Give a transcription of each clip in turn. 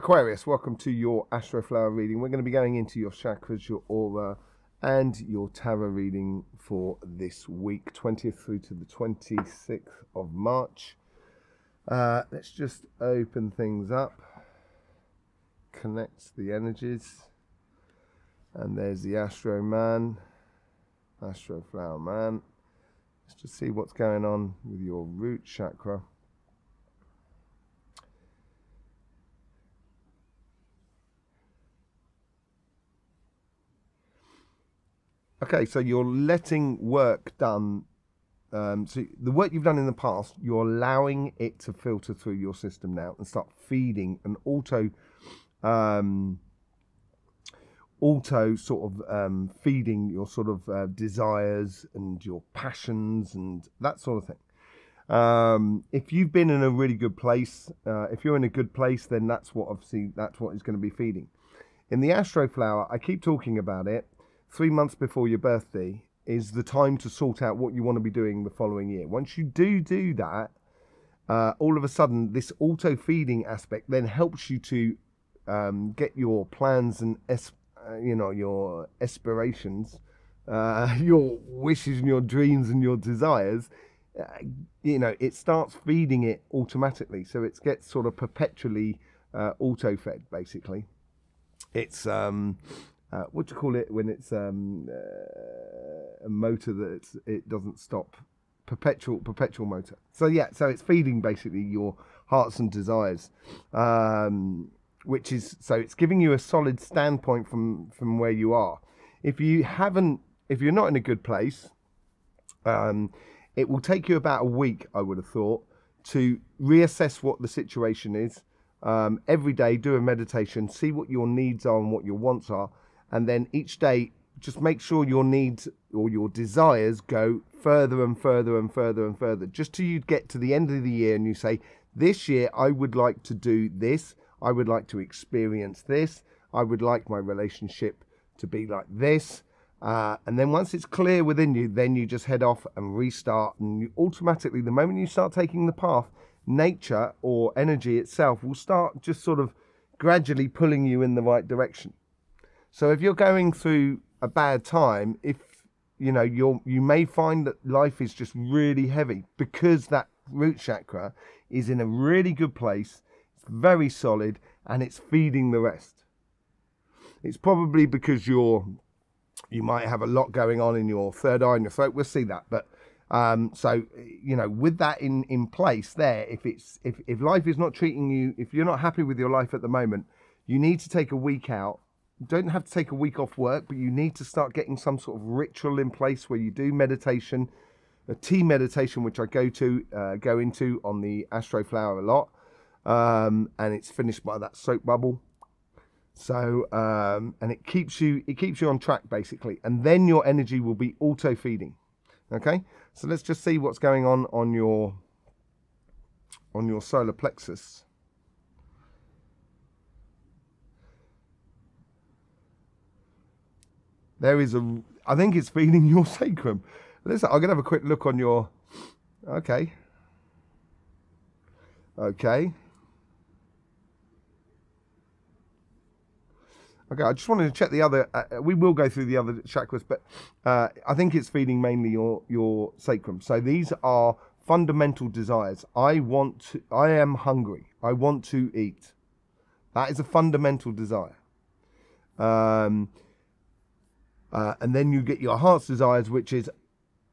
Aquarius, welcome to your Astroflower reading. We're going to be going into your chakras, your aura, and your tarot reading for this week, 20th through to the 26th of March. Let's just open things up, connect the energies, and there's the Astro Man, Astroflower Man. Let's just see what's going on with your root chakra. Okay, so you're letting work done. So the work you've done in the past, you're allowing it to filter through your system now and start feeding and auto sort of feeding your sort of desires and your passions and that sort of thing. If you've been in a really good place, if you're in a good place, then that's what is going to be feeding. In the Astroflower, I keep talking about it. 3 months before your birthday is the time to sort out what you want to be doing the following year. Once you do that, all of a sudden this auto-feeding aspect then helps you to get your plans and your aspirations, your wishes and your dreams and your desires. It starts feeding it automatically, so it gets sort of perpetually auto-fed. Basically, it's what do you call it when it's a motor that it doesn't stop? Perpetual motor. So yeah, so it's feeding basically your hearts and desires, which is, so it's giving you a solid standpoint from where you are. If you're not in a good place, it will take you about a week, I would have thought, to reassess what the situation is. Every day, do a meditation, see what your needs are and what your wants are. And then each day, just make sure your needs or your desires go further and further and further and further, just till you get to the end of the year and you say, this year I would like to do this, I would like to experience this, I would like my relationship to be like this. And then once it's clear within you, then you just head off and restart. And you automatically, the moment you start taking the path, nature or energy itself will start just sort of gradually pulling you in the right direction. So if you're going through a bad time, you may find that life is just really heavy because that root chakra is in a really good place, it's very solid, and it's feeding the rest. It's probably because you might have a lot going on in your third eye and your throat. We'll see that, but so with that in place there, if life is not treating you, if you're not happy with your life at the moment, you need to take a week out. Don't have to take a week off work, but you need to start getting some sort of ritual in place where you do meditation, a tea meditation, which I go into on the Astroflower a lot, and it's finished by that soap bubble. So and it keeps you on track basically, and then your energy will be auto feeding. Okay, so let's just see what's going on your solar plexus. I think it's feeding your sacrum. Listen, I'm going to have a quick look on your, okay. Okay, I just wanted to check the other, we will go through the other chakras, but I think it's feeding mainly your sacrum. So these are fundamental desires. I am hungry. I want to eat. That is a fundamental desire. And then you get your heart's desires, which is,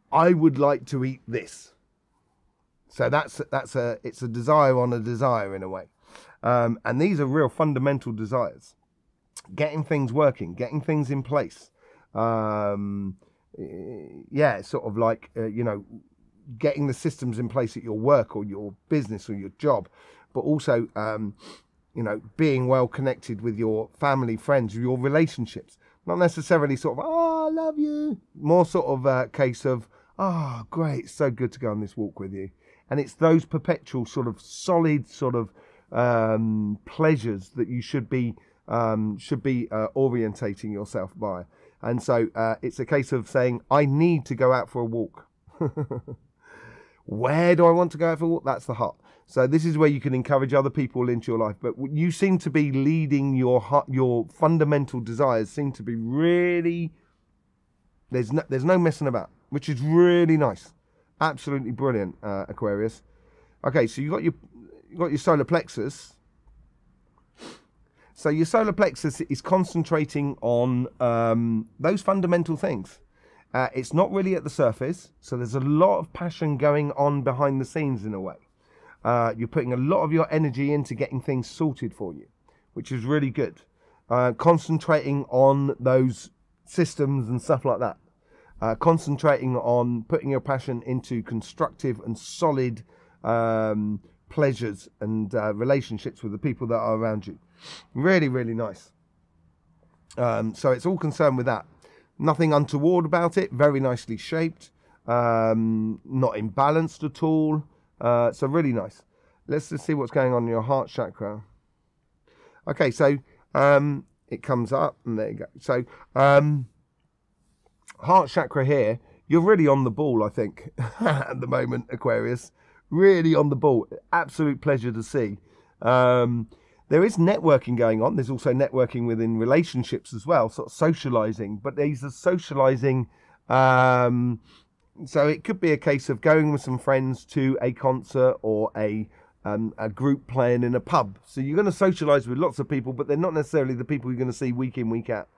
I would like to eat this. So it's a desire on a desire in a way. And these are real fundamental desires. Getting things working, getting things in place. Yeah, sort of like, getting the systems in place at your work or your business or your job, but also, being well connected with your family, friends, your relationships. Not necessarily sort of, oh, I love you. More sort of a case of, oh, great, it's so good to go on this walk with you. And it's those perpetual sort of solid sort of pleasures that you should be orientating yourself by. And so it's a case of saying, I need to go out for a walk. Where do I want to go out for a walk? That's the heart. So this is where you can encourage other people into your life. But you seem to be leading your heart, your fundamental desires seem to be really, there's no messing about, which is really nice. Absolutely brilliant, Aquarius. Okay, so you got your solar plexus. So your solar plexus is concentrating on those fundamental things. It's not really at the surface, so there's a lot of passion going on behind the scenes in a way. You're putting a lot of your energy into getting things sorted for you, which is really good. Concentrating on those systems and stuff like that. Concentrating on putting your passion into constructive and solid pleasures and relationships with the people that are around you. Really, really nice. So it's all concerned with that. Nothing untoward about it. Very nicely shaped. Not imbalanced at all. So really nice. Let's just see what's going on in your heart chakra. Okay, so it comes up and there you go. So heart chakra here, you're really on the ball, I think, at the moment, Aquarius. Really on the ball. Absolute pleasure to see. There is networking going on. There's also networking within relationships as well, sort of socializing. But these are socializing. So it could be a case of going with some friends to a concert or a group playing in a pub. So you're going to socialize with lots of people, but they're not necessarily the people you're going to see week in, week out.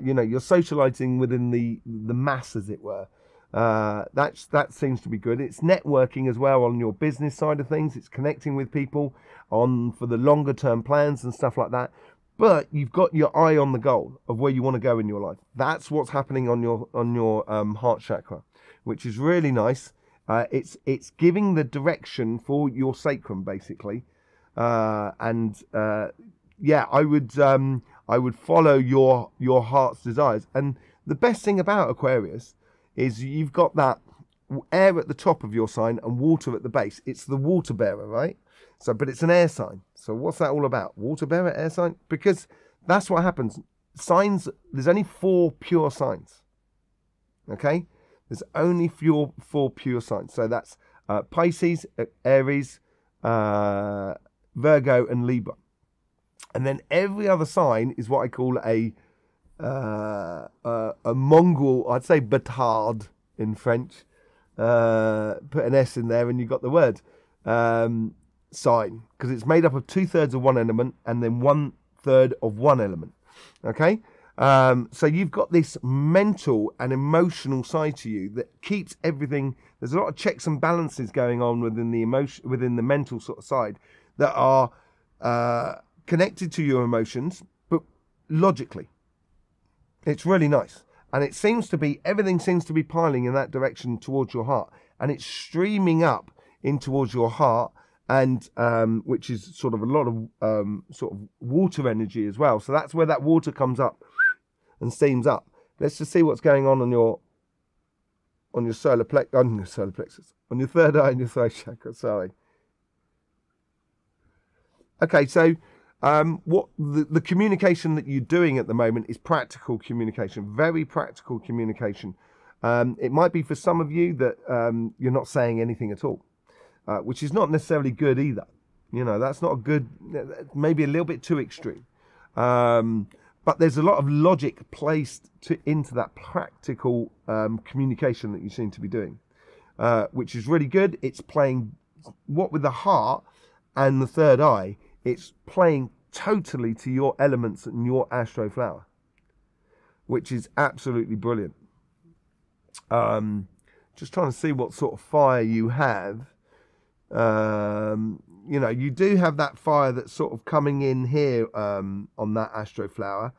You know, you're socializing within the mass, as it were. That seems to be good. It's networking as well on your business side of things. It's connecting with people for the longer term plans and stuff like that. But you've got your eye on the goal of where you want to go in your life. That's what's happening on your heart chakra, which is really nice. It's giving the direction for your sacrum, basically. Yeah, I would follow your heart's desires. And the best thing about Aquarius is you've got that air at the top of your sign and water at the base. It's the water bearer, right? So, but it's an air sign. So what's that all about? Water bearer, air sign? Because that's what happens. Signs, there's only 4 pure signs. Okay? There's only 4 pure signs. So that's Pisces, Aries, Virgo, and Libra. And then every other sign is what I call a mongrel, I'd say batard in French. Put an S in there and you got the word. Sign, because it's made up of 2/3 of one element and then 1/3 of one element. Okay, so you've got this mental and emotional side to you that keeps everything. There's a lot of checks and balances going on within the within the mental sort of side that are connected to your emotions, but logically. It's really nice, and it seems to be everything seems to be piling in that direction towards your heart, and it's streaming up in towards your heart. And which is sort of a lot of sort of water energy as well. So that's where that water comes up and steams up. Let's just see what's going on your solar plexus, on your third eye and your throat chakra. Sorry. Okay, so what the communication that you're doing at the moment is practical communication, very practical communication. It might be for some of you that you're not saying anything at all. Which is not necessarily good either. You know, that's not a good, maybe a little bit too extreme. But there's a lot of logic placed into that practical communication that you seem to be doing, which is really good. It's playing, what with the heart and the third eye, it's playing totally to your elements and your Astroflower, which is absolutely brilliant. Just trying to see what sort of fire you have. You know, you do have that fire that's sort of coming in here on that Astroflower.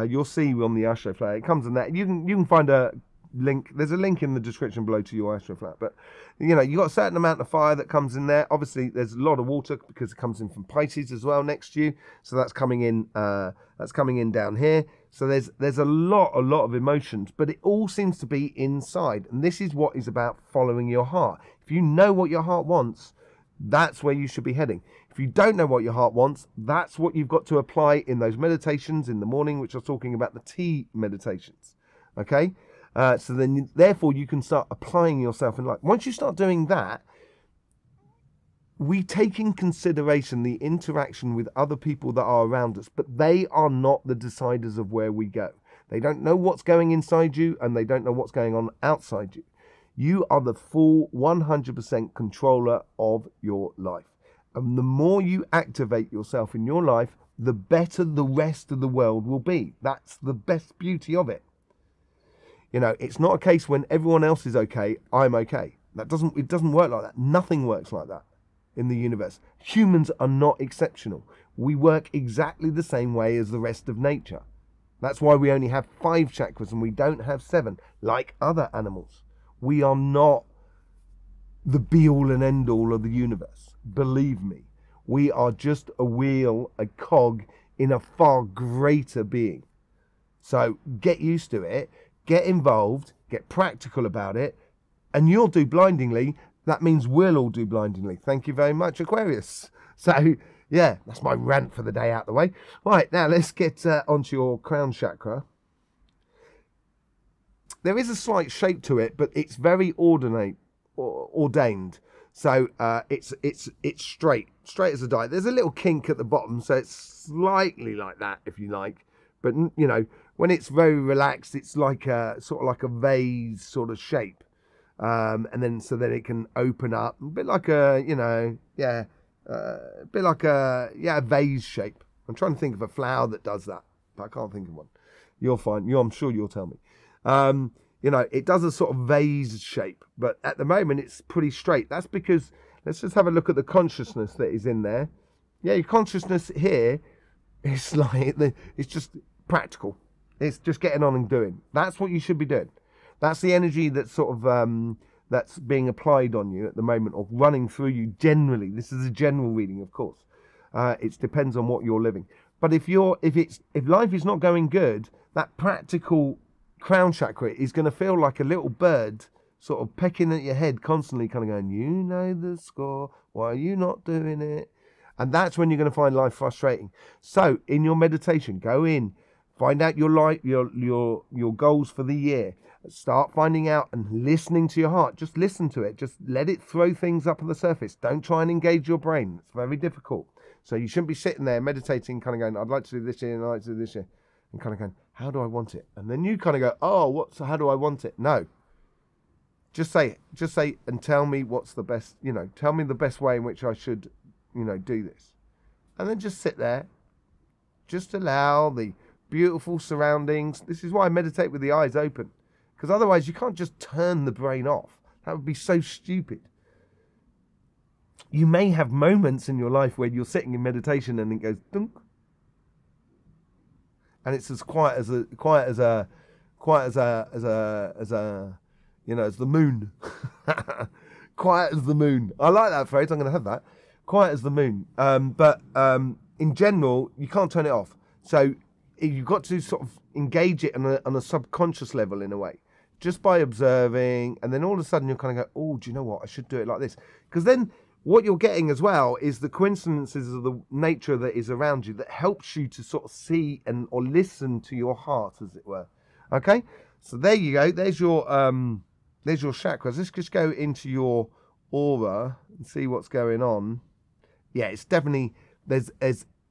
You'll see on the Astroflower, it comes in that. You can find a link. There's a link in the description below to your Astroflower. But you know, you got a certain amount of fire that comes in there. Obviously, there's a lot of water because it comes in from Pisces as well next to you. So that's coming in. That's coming in down here. So there's a lot of emotions, but it all seems to be inside. And this is what is about following your heart. If you know what your heart wants, that's where you should be heading. If you don't know what your heart wants, that's what you've got to apply in those meditations in the morning, which I was talking about, the tea meditations. Okay? So then, therefore, you can start applying yourself in life. Once you start doing that, we take in consideration the interaction with other people that are around us, but they are not the deciders of where we go. They don't know what's going inside you, and they don't know what's going on outside you. You are the full 100% controller of your life. And the more you activate yourself in your life, the better the rest of the world will be. That's the best beauty of it. You know, it's not a case when everyone else is okay, I'm okay. It doesn't work like that. Nothing works like that in the universe. Humans are not exceptional. We work exactly the same way as the rest of nature. That's why we only have 5 chakras and we don't have 7, like other animals. We are not the be-all and end-all of the universe. Believe me, we are just a wheel, a cog in a far greater being. So get used to it, get involved, get practical about it, and you'll do blindingly. That means we'll all do blindingly. Thank you very much, Aquarius. So, yeah, that's my rant for the day out of the way. Right, now let's get onto your crown chakra. There is a slight shape to it, but it's very ordained. So it's straight as a die. There's a little kink at the bottom, so it's slightly like that, if you like. But, you know, when it's very relaxed, it's like a sort of like a vase sort of shape. And then so that it can open up a bit like a, you know, a bit like a vase shape. I'm trying to think of a flower that does that, but I can't think of one. You'll find, I'm sure you'll tell me. You know, it does a sort of vase shape, but at the moment it's pretty straight. That's because, let's just have a look at the consciousness that is in there. Yeah, your consciousness here is like, it's just practical. It's just getting on and doing. That's what you should be doing. That's the energy that's sort of that's being applied on you at the moment, or running through you generally. This is a general reading, of course. It depends on what you're living. But if life is not going good, that practical crown chakra is going to feel like a little bird sort of pecking at your head constantly, kind of going, you know the score, why are you not doing it? And that's when you're going to find life frustrating. So in your meditation, go in, find out your goals for the year. Start finding out and listening to your heart. Just listen to it. Just let it throw things up on the surface. Don't try and engage your brain. It's very difficult. So you shouldn't be sitting there meditating, kind of going, I'd like to do this year and I'd like to do this year. And kind of going, how do I want it? And then you kind of go, oh, how do I want it? No. Just say and tell me what's the best, you know, tell me the best way in which I should, you know, do this. And then just sit there. Just allow the beautiful surroundings. This is why I meditate with the eyes open. Because otherwise you can't just turn the brain off. That would be so stupid. You may have moments in your life where you're sitting in meditation and it goes dunk. And it's as quiet as the moon. Quiet as the moon. I like that phrase. I'm going to have that. Quiet as the moon. But in general, you can't turn it off. So you've got to sort of engage it on a subconscious level in a way. Just by observing, and then all of a sudden you'll kind of go, oh, do you know what? I should do it like this. Because then what you're getting as well is the coincidences of the nature that is around you that helps you to sort of see or listen to your heart, as it were. Okay? So there you go. There's your chakras. Let's just go into your aura and see what's going on. Yeah, it's definitely, there's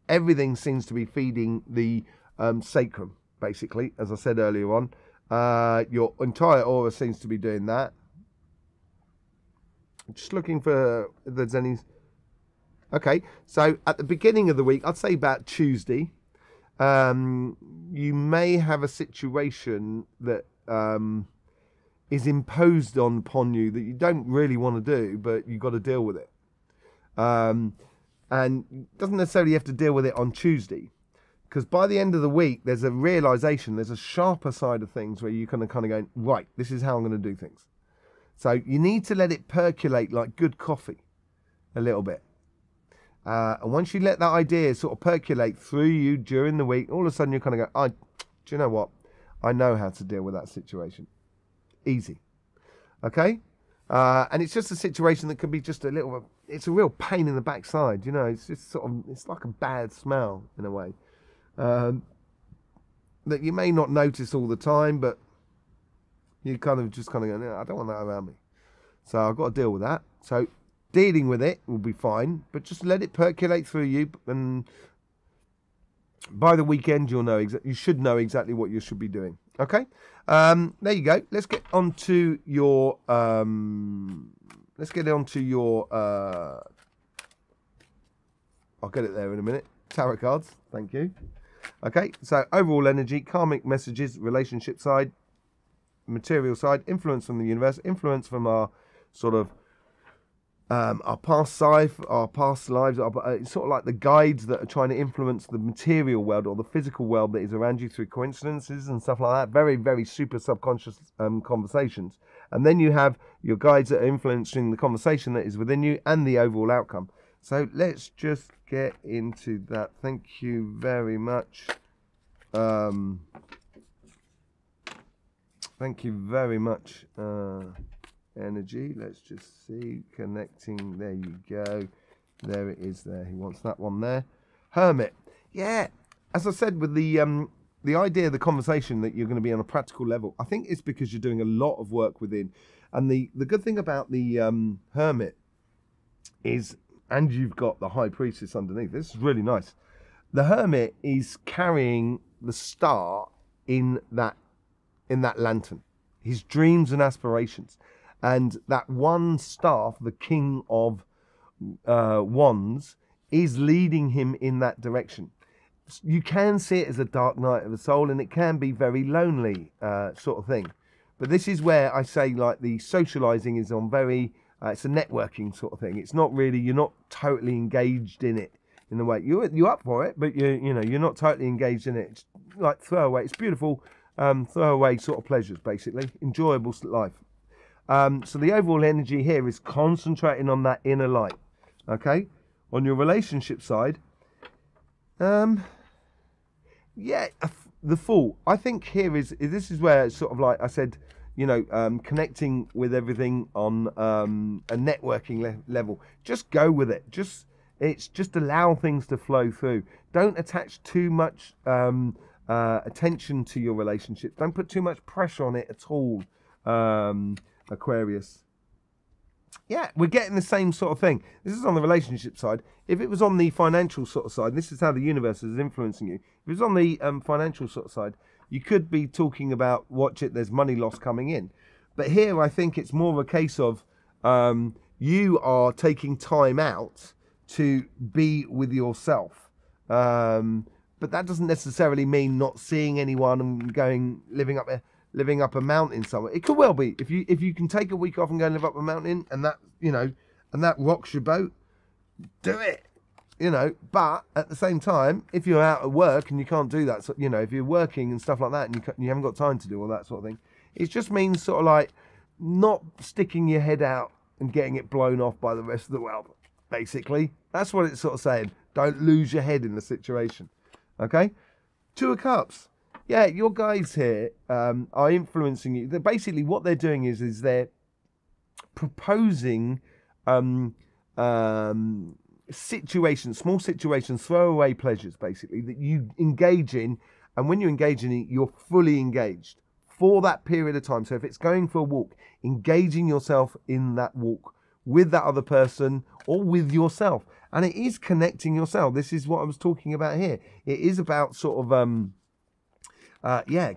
everything seems to be feeding the sacrum, basically, as I said earlier on. Your entire aura seems to be doing that. Just looking for if there's any. Okay, so at the beginning of the week, I'd say about Tuesday, you may have a situation that is imposed upon you that you don't really want to do, but you've got to deal with it. And it doesn't necessarily have to deal with it on Tuesday. Because by the end of the week, there's a realization, there's a sharper side of things where you kind of go, right, this is how I'm going to do things. So you need to let it percolate like good coffee a little bit. And once you let that idea sort of percolate through you during the week, all of a sudden you kind of go, do you know what? I know how to deal with that situation. Easy. Okay? And it's just a situation that can be just a little, it's a real pain in the backside, you know, it's just sort of, it's like a bad smell in a way. That you may not notice all the time, but You kind of go, no, I don't want that around me. So I've got to deal with that. So dealing with it will be fine, but just let it percolate through you, and by the weekend you'll know you should know exactly what you should be doing. Okay, there you go. Let's get on to your I'll get it there in a minute. Tarot cards, thank you. Okay, so overall energy, karmic messages, relationship side, material side, influence from the universe, influence from our sort of our past life, our past lives, it's sort of like the guides that are trying to influence the material world or the physical world that is around you through coincidences and stuff like that. Very, very super subconscious conversations. And then you have your guides that are influencing the conversation that is within you and the overall outcome. So let's just get into that. Thank you very much. Thank you very much. Energy, let's just see, connecting, there you go, there it is there, he wants that one there. Hermit, yeah, as I said, with the idea of the conversation that you're going to be on a practical level, I think it's because you're doing a lot of work within, and the good thing about the Hermit is, and you've got the High Priestess underneath, this is really nice. The Hermit is carrying the star in that lantern, his dreams and aspirations. And that one staff, the King of Wands, is leading him in that direction. You can see it as a dark night of the soul, and it can be very lonely sort of thing. But this is where I say, like, the socializing is on very, it's a networking sort of thing. It's not really, you're not totally engaged in it in the way. You're up for it, but you're not totally engaged in it. It's like throwaway. It's beautiful, throwaway sort of pleasures, basically. Enjoyable life. So the overall energy here is concentrating on that inner light. Okay, on your relationship side, yeah, the Fool. I think here this is where it's sort of like I said, connecting with everything on a networking level. Just go with it. Just allow things to flow through. Don't attach too much attention to your relationship. Don't put too much pressure on it at all. Aquarius. Yeah, we're getting the same sort of thing. This is on the relationship side. If it was on the financial sort of side, this is how the universe is influencing you. If it was on the financial sort of side, you could be talking about, watch it, there's money loss coming in. But here I think it's more of a case of you are taking time out to be with yourself. But that doesn't necessarily mean not seeing anyone and living up a mountain somewhere. It could well be if you can take a week off and go and live up a mountain, and that and that rocks your boat, do it. But at the same time, if you're out at work and you can't do that, so, if you're working and stuff like that, and you haven't got time to do all that sort of thing, it just means sort of like not sticking your head out and getting it blown off by the rest of the world. Basically, that's what it's sort of saying. Don't lose your head in the situation. Okay, Two of Cups. Yeah, your guys here are influencing you. Basically, what they're doing is they're proposing situations, small situations, throwaway pleasures, basically, that you engage in. And when you engage in it, you're fully engaged for that period of time. So if it's going for a walk, engaging yourself in that walk with that other person or with yourself. And it is connecting yourself. This is what I was talking about here. It is about sort of...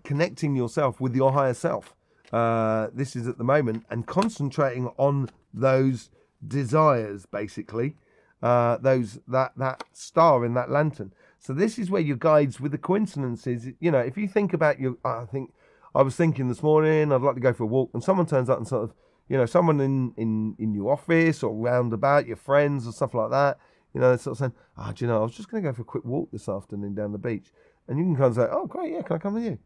connecting yourself with your higher self. This is at the moment, and concentrating on those desires, basically, that star in that lantern. So this is where your guides with the coincidences. If you think about I was thinking this morning, I'd like to go for a walk, and someone turns up and sort of, someone in your office or round about your friends or stuff like that, sort of saying, I was just going to go for a quick walk this afternoon down the beach. And you can kind of say, oh, great, yeah, can I come with you?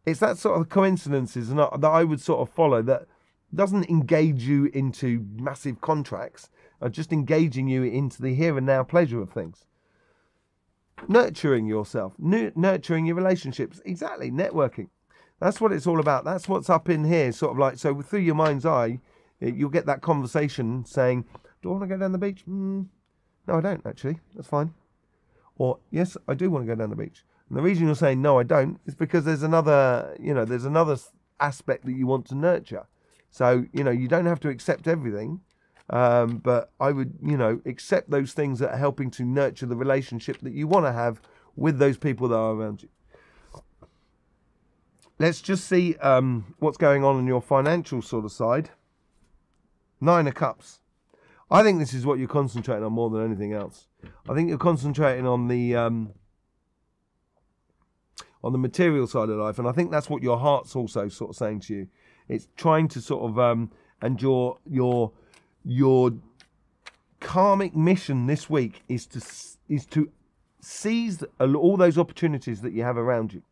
It's that sort of coincidences that I would sort of follow that doesn't engage you into massive contracts, just engaging you into the here and now pleasure of things. Nurturing yourself, nurturing your relationships. Exactly, networking. That's what it's all about. That's what's up in here, sort of like, so through your mind's eye, you'll get that conversation saying, do I want to go down the beach? No, I don't, actually. That's fine. Or, yes, I do want to go down the beach. And the reason you're saying, no, I don't, is because there's another aspect that you want to nurture. So, you know, you don't have to accept everything, but I would, you know, accept those things that are helping to nurture the relationship that you want to have with those people that are around you. Let's just see what's going on your financial sort of side. 9 of Cups. I think this is what you're concentrating on more than anything else. I think you're concentrating on the material side of life, and I think that's what your heart's also sort of saying to you. It's trying to sort of and your karmic mission this week is to seize all those opportunities that you have around you,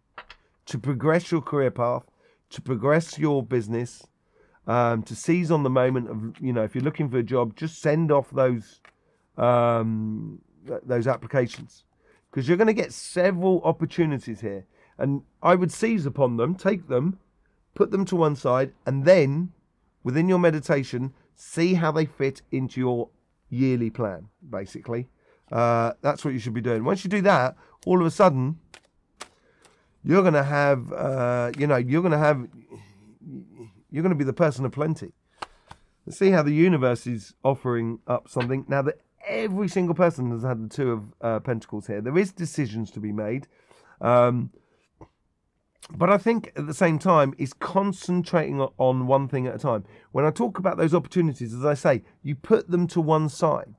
to progress your career path, to progress your business, to seize on the moment of, you know, if you're looking for a job, just send off those applications, because you're going to get several opportunities here, and I would seize upon them, take them, put them to one side, and then within your meditation, see how they fit into your yearly plan, basically. That's what you should be doing. Once you do that, all of a sudden, you're going to have, you're going to be the person of plenty. Let's see how the universe is offering up something. Now that every single person has had the 2 of Pentacles here, there is decisions to be made. But I think at the same time, it's concentrating on one thing at a time. When I talk about those opportunities, as I say, you put them to one side.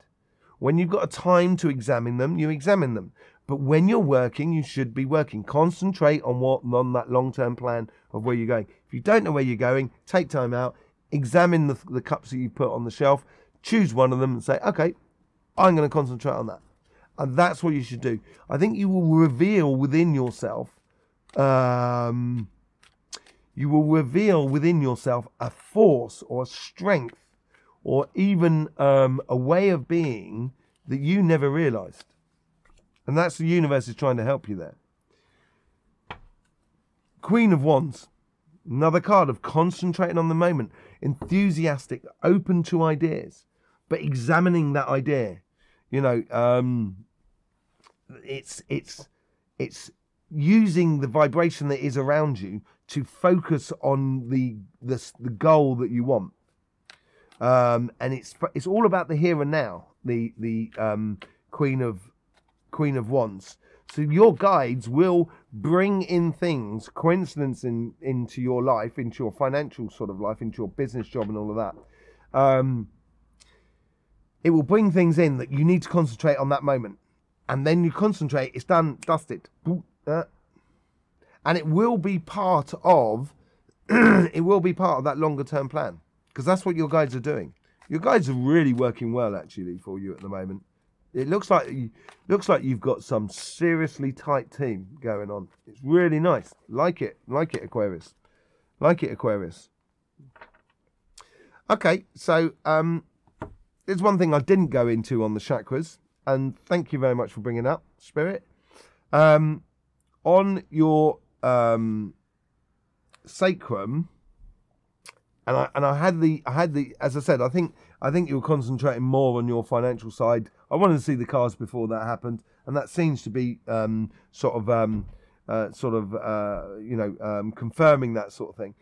When you've got a time to examine them, you examine them. But when you're working, you should be working. Concentrate on that long-term plan of where you're going. If you don't know where you're going, take time out, examine the cups that you put on the shelf, choose one of them and say, okay, I'm going to concentrate on that. And that's what you should do. I think you will reveal within yourself a force or a strength or even a way of being that you never realized. And that's the universe is trying to help you there. Queen of Wands. Another card of concentrating on the moment. Enthusiastic, open to ideas, but examining that idea. You know, it's using the vibration that is around you to focus on the goal that you want. And it's all about the here and now. The Queen of Wands. So your guides will bring in things, coincidence into your life, into your financial sort of life, into your business job and all of that. It will bring things in that you need to concentrate on that moment. And then you concentrate, it's done, dusted. And it will be part of that longer term plan. Because that's what your guides are doing. Your guides are really working well actually for you at the moment. It looks like you've got some seriously tight team going on. It's really nice. Like it, Aquarius. Like it, Aquarius. Okay, so there's one thing I didn't go into on the chakras, and thank you very much for bringing up, Spirit. On your sacrum, and I had the as I said, I think you were concentrating more on your financial side. I wanted to see the cards before that happened, and that seems to be confirming that sort of thing.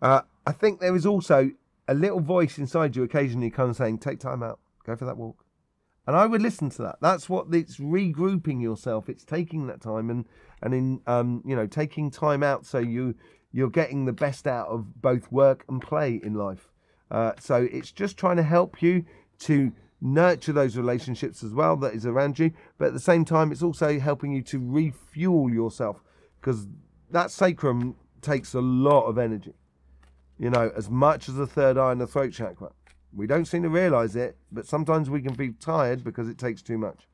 I think there is also a little voice inside you occasionally kind of saying, take time out, go for that walk. And I would listen to that. That's what it's regrouping yourself. It's taking that time and taking time out so you're getting the best out of both work and play in life. So it's just trying to help you to nurture those relationships as well that is around you. But at the same time, it's also helping you to refuel yourself, because that sacrum takes a lot of energy. You know, as much as the third eye and the throat chakra. We don't seem to realize it, but sometimes we can be tired because it takes too much.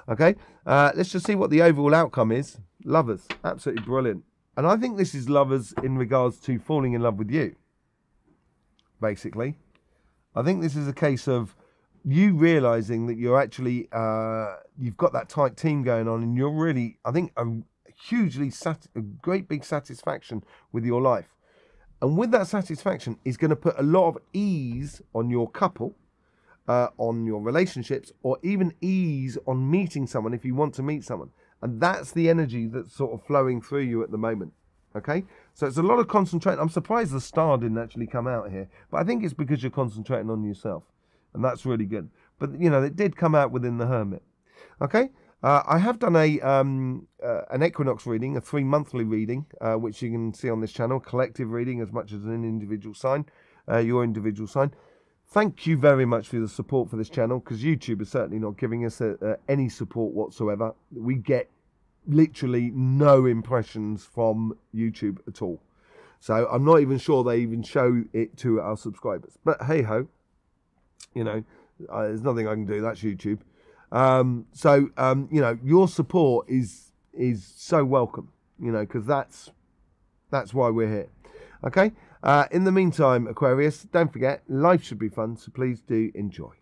Okay, let's just see what the overall outcome is. Lovers, absolutely brilliant. And I think this is lovers in regards to falling in love with you, basically. I think this is a case of you realizing that you're actually, you've got that tight team going on, and you're really, I think, a great big satisfaction with your life. And with that satisfaction is going to put a lot of ease on your couple, on your relationships, or even ease on meeting someone if you want to meet someone. And that's the energy that's sort of flowing through you at the moment. Okay, so it's a lot of concentrating. I'm surprised the star didn't actually come out here, but I think it's because you're concentrating on yourself, and that's really good. But you know, it did come out within the Hermit. Okay, I have done an equinox reading, a 3 monthly reading, which you can see on this channel, collective reading as much as an individual sign, your individual sign. Thank you very much for the support for this channel, because YouTube is certainly not giving us any support whatsoever. We get literally no impressions from YouTube at all. So I'm not even sure they even show it to our subscribers. But hey ho, you know, there's nothing I can do. That's YouTube. You know, your support is so welcome, you know, because that's why we're here. Okay. In the meantime, Aquarius, don't forget, life should be fun, so please do enjoy.